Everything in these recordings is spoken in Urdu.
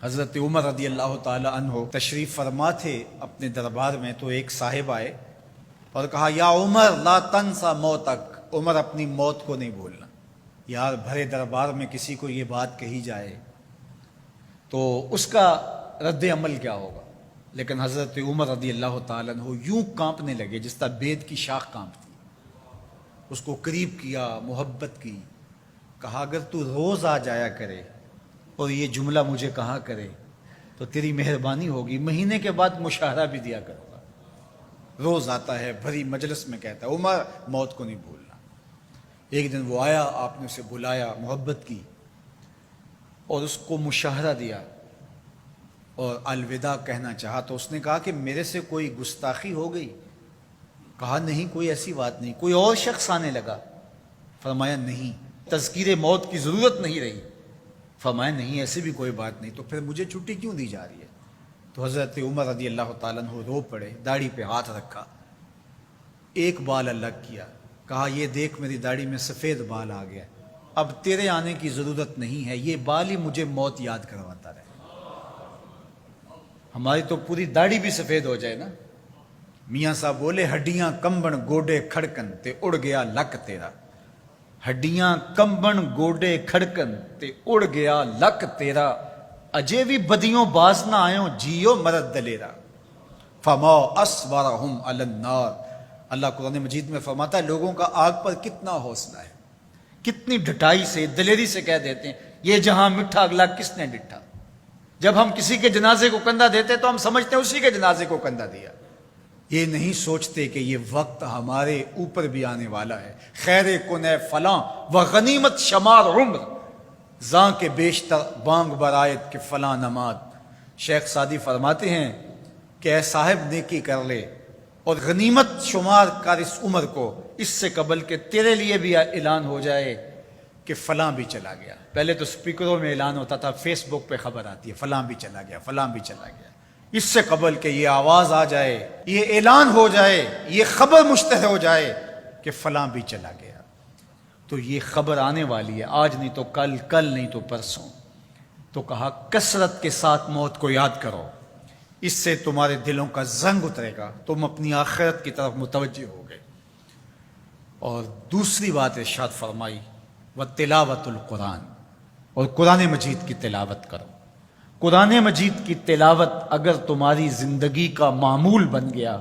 حضرت عمر رضی اللہ تعالی عنہ تشریف فرما تھے اپنے دربار میں، تو ایک صاحب آئے اور کہا یا عمر لا تنسا موتک، عمر اپنی موت کو نہیں بھولنا۔ یار بھرے دربار میں کسی کو یہ بات کہی جائے تو اس کا رد عمل کیا ہوگا؟ لیکن حضرت عمر رضی اللہ تعالیٰ عنہ یوں کانپنے لگے جس طرح بید کی شاخ کانپتی۔ اس کو قریب کیا، محبت کی، کہا اگر تو روز آ جایا کرے اور یہ جملہ مجھے کہا کرے تو تیری مہربانی ہوگی، مہینے کے بعد مشاہرہ بھی دیا کروں گا۔ روز آتا ہے، بھری مجلس میں کہتا ہے عمر موت کو نہیں بھولنا۔ ایک دن وہ آیا، آپ نے اسے بلایا، محبت کی اور اس کو مشاہرہ دیا اور الوداع کہنا چاہا تو اس نے کہا کہ میرے سے کوئی گستاخی ہو گئی؟ کہا نہیں، کوئی ایسی بات نہیں۔ کوئی اور شخص آنے لگا؟ فرمایا نہیں۔ تذکیر موت کی ضرورت نہیں رہی؟ فرمایا نہیں، ایسی بھی کوئی بات نہیں۔ تو پھر مجھے چھٹی کیوں دی جا رہی ہے؟ تو حضرت عمر رضی اللہ تعالیٰ عنہ رو پڑے، داڑھی پہ ہاتھ رکھا، ایک بال الگ کیا، کہا یہ دیکھ میری داڑھی میں سفید بال آ گیا، اب تیرے آنے کی ضرورت نہیں ہے، یہ بال ہی مجھے موت یاد کرواتا رہے۔ ہماری تو پوری داڑھی بھی سفید ہو جائے نا۔ میاں صاحب بولے ہڈیاں کمبن گوڈے کھڑکن تے اڑ گیا لک تیرا، ہڈیاں کمبن گوڈے کھڑکن تے اڑ گیا لک تیرا، اجے بھی بدیوں باز نہ آئیں جیو مرد دلیرا، فما اصبرہم علی النار۔ اللہ قرآن مجید میں فرماتا ہے لوگوں کا آگ پر کتنا حوصلہ ہے، کتنی ڈٹائی سے، دلیری سے کہہ دیتے ہیں یہ جہاں مٹھا اگلا کس نے ڈٹھا۔ جب ہم کسی کے جنازے کو کندھا دیتے تو ہم سمجھتے ہیں اسی کے جنازے کو کندھا دیا، یہ نہیں سوچتے کہ یہ وقت ہمارے اوپر بھی آنے والا ہے۔ خیر کن ہے فلاں و غنیمت شمار عمر، زاں کے بیشتر بانگ برآیت کہ فلاں نماز۔ شیخ سعدی فرماتے ہیں کہ اے صاحب نیکی کر لے اور غنیمت شمار کر اس عمر کو، اس سے قبل کہ تیرے لیے بھی اعلان ہو جائے کہ فلاں بھی چلا گیا۔ پہلے تو سپیکروں میں اعلان ہوتا تھا، فیس بک پہ خبر آتی ہے فلاں بھی چلا گیا، فلاں بھی چلا گیا۔ اس سے قبل کہ یہ آواز آ جائے، یہ اعلان ہو جائے، یہ خبر مشتہر ہو جائے کہ فلاں بھی چلا گیا، تو یہ خبر آنے والی ہے، آج نہیں تو کل، کل نہیں تو پرسوں۔ تو کہا کثرت کے ساتھ موت کو یاد کرو، اس سے تمہارے دلوں کا زنگ اترے گا، تم اپنی آخرت کی طرف متوجہ ہو گئے۔ اور دوسری بات ارشاد فرمائی وَتِلَاوَةُ القرآن، اور قرآن مجید کی تلاوت کرو۔ قرآن مجید کی تلاوت اگر تمہاری زندگی کا معمول بن گیا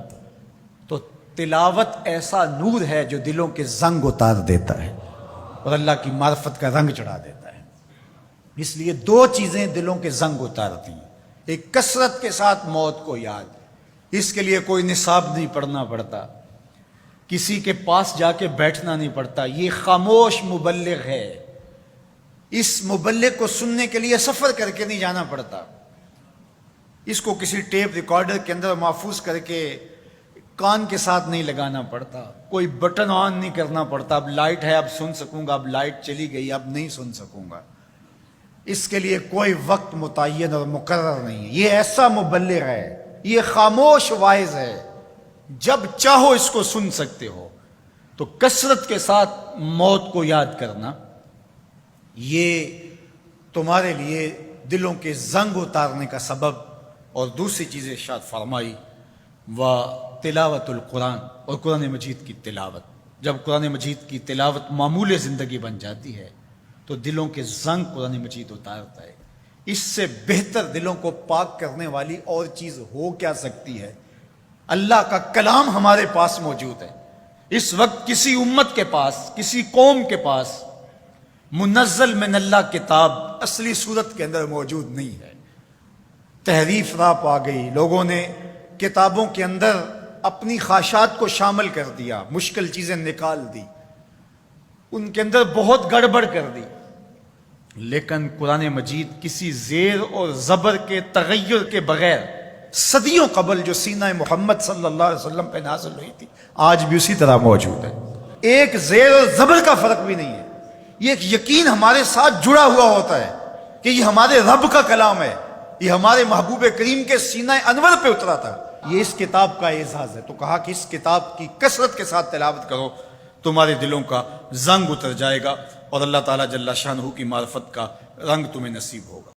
تو تلاوت ایسا نور ہے جو دلوں کے زنگ اتار دیتا ہے اور اللہ کی معرفت کا رنگ چڑھا دیتا ہے۔ اس لیے دو چیزیں دلوں کے زنگ اتارتی ہیں، ایک کثرت کے ساتھ موت کو یاد، اس کے لیے کوئی نصاب نہیں پڑھنا پڑتا، کسی کے پاس جا کے بیٹھنا نہیں پڑتا، یہ خاموش مبلغ ہے، اس مبلغ کو سننے کے لیے سفر کر کے نہیں جانا پڑتا، اس کو کسی ٹیپ ریکارڈر کے اندر محفوظ کر کے کان کے ساتھ نہیں لگانا پڑتا، کوئی بٹن آن نہیں کرنا پڑتا، اب لائٹ ہے اب سن سکوں گا، اب لائٹ چلی گئی اب نہیں سن سکوں گا، اس کے لیے کوئی وقت متعین اور مقرر نہیں ہے۔ یہ ایسا مبلغ ہے، یہ خاموش واعظ ہے، جب چاہو اس کو سن سکتے ہو۔ تو کثرت کے ساتھ موت کو یاد کرنا یہ تمہارے لیے دلوں کے زنگ اتارنے کا سبب۔ اور دوسری چیز ارشاد فرمائی وَتِلَاوَةُ القرآن، اور قرآن مجید کی تلاوت۔ جب قرآن مجید کی تلاوت معمول زندگی بن جاتی ہے تو دلوں کے زنگ قرآن مجید اتارتا ہے۔ اس سے بہتر دلوں کو پاک کرنے والی اور چیز ہو کیا سکتی ہے؟ اللہ کا کلام ہمارے پاس موجود ہے۔ اس وقت کسی امت کے پاس، کسی قوم کے پاس منزل من اللہ کتاب اصلی صورت کے اندر موجود نہیں ہے۔ تحریف راپ آ گئی، لوگوں نے کتابوں کے اندر اپنی خواہشات کو شامل کر دیا، مشکل چیزیں نکال دی، ان کے اندر بہت گڑبڑ کر دی، لیکن قرآن مجید کسی زیر اور زبر کے تغیر کے بغیر صدیوں قبل جو سینہ محمد صلی اللہ علیہ وسلم پہ نازل ہوئی تھی آج بھی اسی طرح موجود ہے۔ ایک زیر اور زبر کا فرق بھی نہیں ہے۔ یہ ایک یقین ہمارے ساتھ جڑا ہوا ہوتا ہے کہ یہ ہمارے رب کا کلام ہے، یہ ہمارے محبوب کریم کے سینہ انور پہ اترا تھا، یہ اس کتاب کا اعزاز ہے۔ تو کہا کہ اس کتاب کی کثرت کے ساتھ تلاوت کرو، تمہارے دلوں کا زنگ اتر جائے گا اور اللہ تعالیٰ جل شانہ کی معرفت کا رنگ تمہیں نصیب ہوگا۔